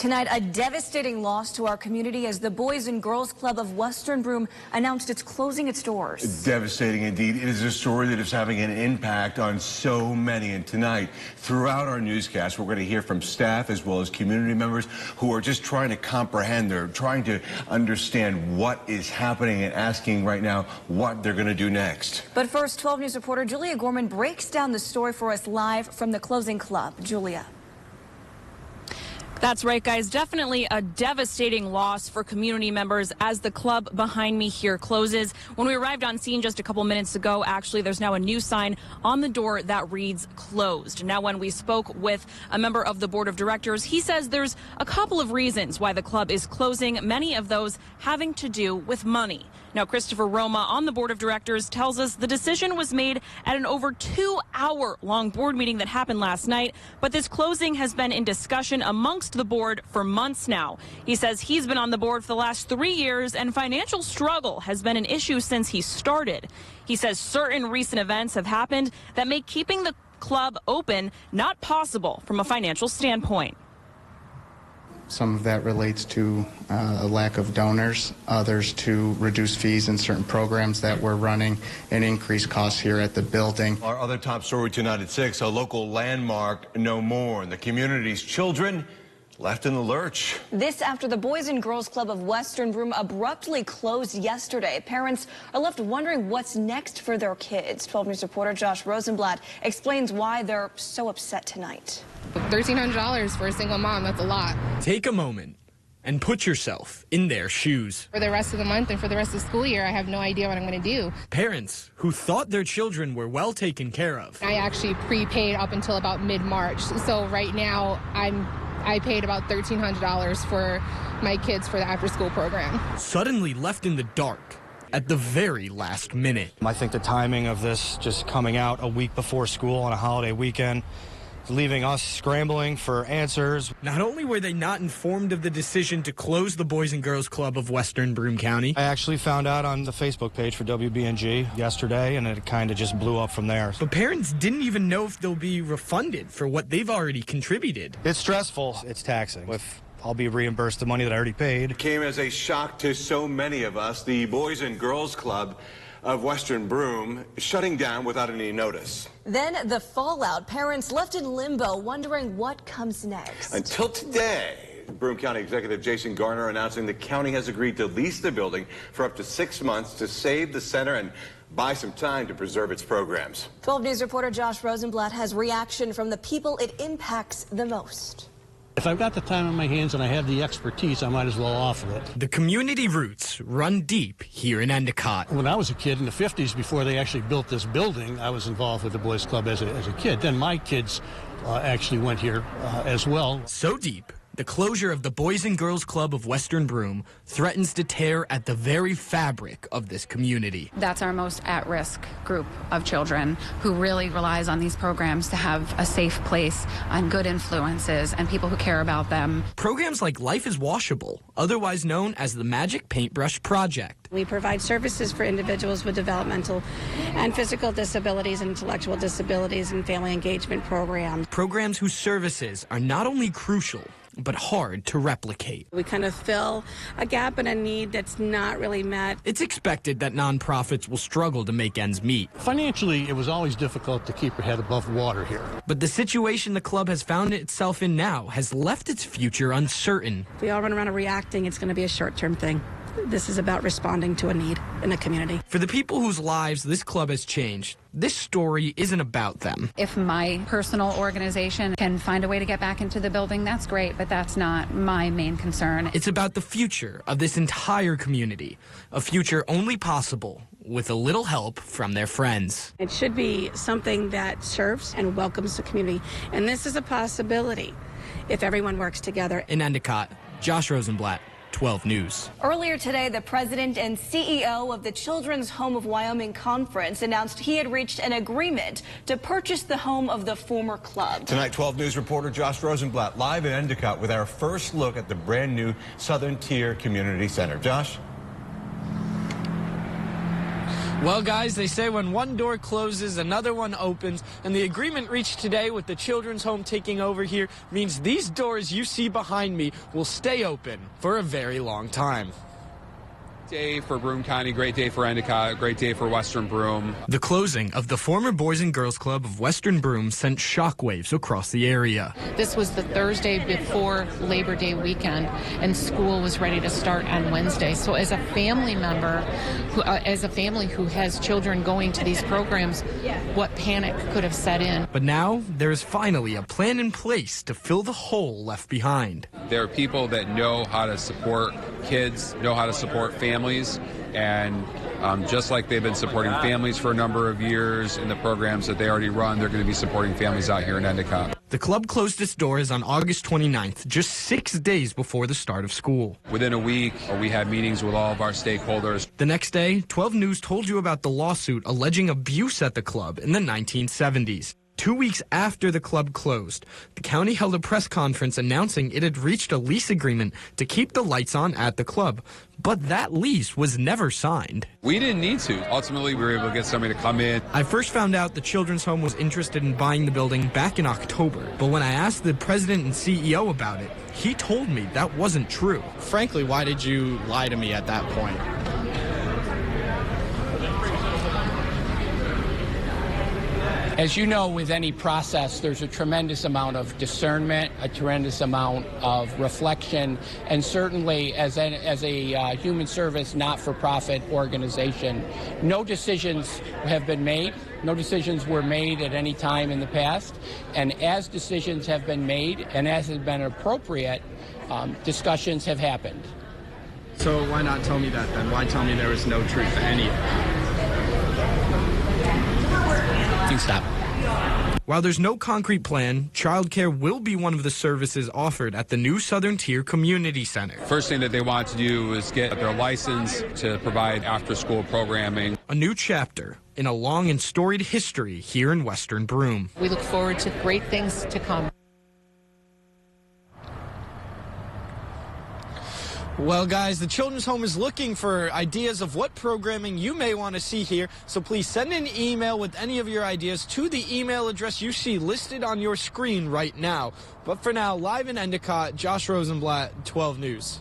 Tonight, a devastating loss to our community as the Boys and Girls Club of Western Broome announced it's closing its doors. Devastating indeed. It is a story that is having an impact on so many. And tonight, throughout our newscast, we're going to hear from staff as well as community members who are just trying to comprehend. They're trying to understand what is happening and asking right now what they're going to do next. But first, 12 News reporter Julia Gorman breaks down the story for us live from the closing club. Julia. That's right, guys. Definitely a devastating loss for community members as the club behind me here closes. When we arrived on scene just a couple minutes ago, actually, there's now a new sign on the door that reads closed. Now, when we spoke with a member of the board of directors, he says there's a couple of reasons why the club is closing, many of those having to do with money. Now, Christopher Roma on the board of directors tells us the decision was made at an over 2-hour-long board meeting that happened last night, but this closing has been in discussion amongst the board for months now. He says he's been on the board for the last 3 years and financial struggle has been an issue since he started. He says certain recent events have happened that make keeping the club open not possible from a financial standpoint. Some of that relates to a lack of donors, others to reduce fees in certain programs that we're running and increase costs here at the building. Our other top story tonight at 6, a local landmark no more, and the community's children left in the lurch. This after the Boys and Girls Club of Western Broome abruptly closed yesterday. Parents are left wondering what's next for their kids. 12 News reporter Josh Rosenblatt explains why they're so upset tonight. $1,300 for a single mom, that's a lot. Take a moment and put yourself in their shoes. For the rest of the month and for the rest of the school year, I have no idea what I'm going to do. Parents who thought their children were well taken care of. I actually prepaid up until about mid-March, so right now I paid about $1,300 for my kids for the after-school program. Suddenly left in the dark at the very last minute. I think the timing of this just coming out a week before school on a holiday weekend, leaving us scrambling for answers. Not only were they not informed of the decision to close the Boys and Girls Club of Western Broome County. I actually found out on the Facebook page for Wbng yesterday, and it kind of just blew up from there. But parents didn't even know if they'll be refunded for what they've already contributed. It's stressful. It's taxing. I'll be reimbursed the money that I already paid. It came as a shock to so many of us. The Boys and Girls Club of Western Broome shutting down without any notice. Then the fallout, parents left in limbo wondering what comes next. Until today, Broome County Executive Jason Garner announcing the county has agreed to lease the building for up to 6 months to save the center and buy some time to preserve its programs. 12 News reporter Josh Rosenblatt has reaction from the people it impacts the most. If I've got the time on my hands and I have the expertise, I might as well offer it. The community roots run deep here in Endicott. When I was a kid in the 50s, before they actually built this building, I was involved with the Boys Club as a kid. Then my kids actually went here as well. So deep, the closure of the Boys and Girls Club of Western Broome threatens to tear at the very fabric of this community. That's our most at-risk group of children who really relies on these programs to have a safe place and good influences and people who care about them. Programs like Life is Washable, otherwise known as the Magic Paintbrush Project. We provide services for individuals with developmental and physical disabilities, intellectual disabilities, and family engagement programs. Programs whose services are not only crucial, but hard to replicate. We kind of fill a gap and a need that's not really met. It's expected that nonprofits will struggle to make ends meet. Financially, it was always difficult to keep your head above water here. But the situation the club has found itself in now has left its future uncertain. If we all run around reacting, it's going to be a short-term thing. This is about responding to a need in the community. For the people whose lives this club has changed, this story isn't about them. If my personal organization can find a way to get back into the building, that's great, but that's not my main concern. It's about the future of this entire community, a future only possible with a little help from their friends. It should be something that serves and welcomes the community, and this is a possibility if everyone works together. In Endicott, Josh Rosenblatt, 12 News. Earlier today, the president and CEO of the Children's Home of Wyoming Conference announced he had reached an agreement to purchase the home of the former club. Tonight, 12 News reporter Josh Rosenblatt live in Endicott with our first look at the brand new Southern Tier Community Center. Josh? Well, guys, they say when one door closes, another one opens, and the agreement reached today with the children's home taking over here means these doors you see behind me will stay open for a very long time. Day for Broome County, great day for Endicott, great day for Western Broome. The closing of the former Boys and Girls Club of Western Broome sent shockwaves across the area. This was the Thursday before Labor Day weekend, and school was ready to start on Wednesday. So as a family member, as a family who has children going to these programs, what panic could have set in? But now there is finally a plan in place to fill the hole left behind. There are people that know how to support kids, know how to support families, and just like they've been supporting families for a number of years in the programs that they already run, they're going to be supporting families out here in Endicott. The club closed its doors on August 29th, just 6 days before the start of school. Within a week, we had meetings with all of our stakeholders. The next day, 12 News told you about the lawsuit alleging abuse at the club in the 1970s. 2 weeks after the club closed, the county held a press conference announcing it had reached a lease agreement to keep the lights on at the club. But that lease was never signed. We didn't need to. Ultimately, we were able to get somebody to come in. I first found out the children's home was interested in buying the building back in October. But when I asked the president and CEO about it, he told me that wasn't true. Frankly, why did you lie to me at that point? As you know, with any process, there's a tremendous amount of discernment, a tremendous amount of reflection, and certainly as a human service, not-for-profit organization, no decisions have been made. No decisions were made at any time in the past. And as decisions have been made and as has been appropriate, discussions have happened. So why not tell me that then? Why tell me there was no truth to any of it? Stop. While there's no concrete plan, childcare will be one of the services offered at the new Southern Tier Community Center. First thing that they want to do is get their license to provide after-school programming. A new chapter in a long and storied history here in Western Broome. We look forward to great things to come. Well, guys, the Children's Home is looking for ideas of what programming you may want to see here, so please send an email with any of your ideas to the email address you see listed on your screen right now. But for now, live in Endicott, Josh Rosenblatt, 12 News.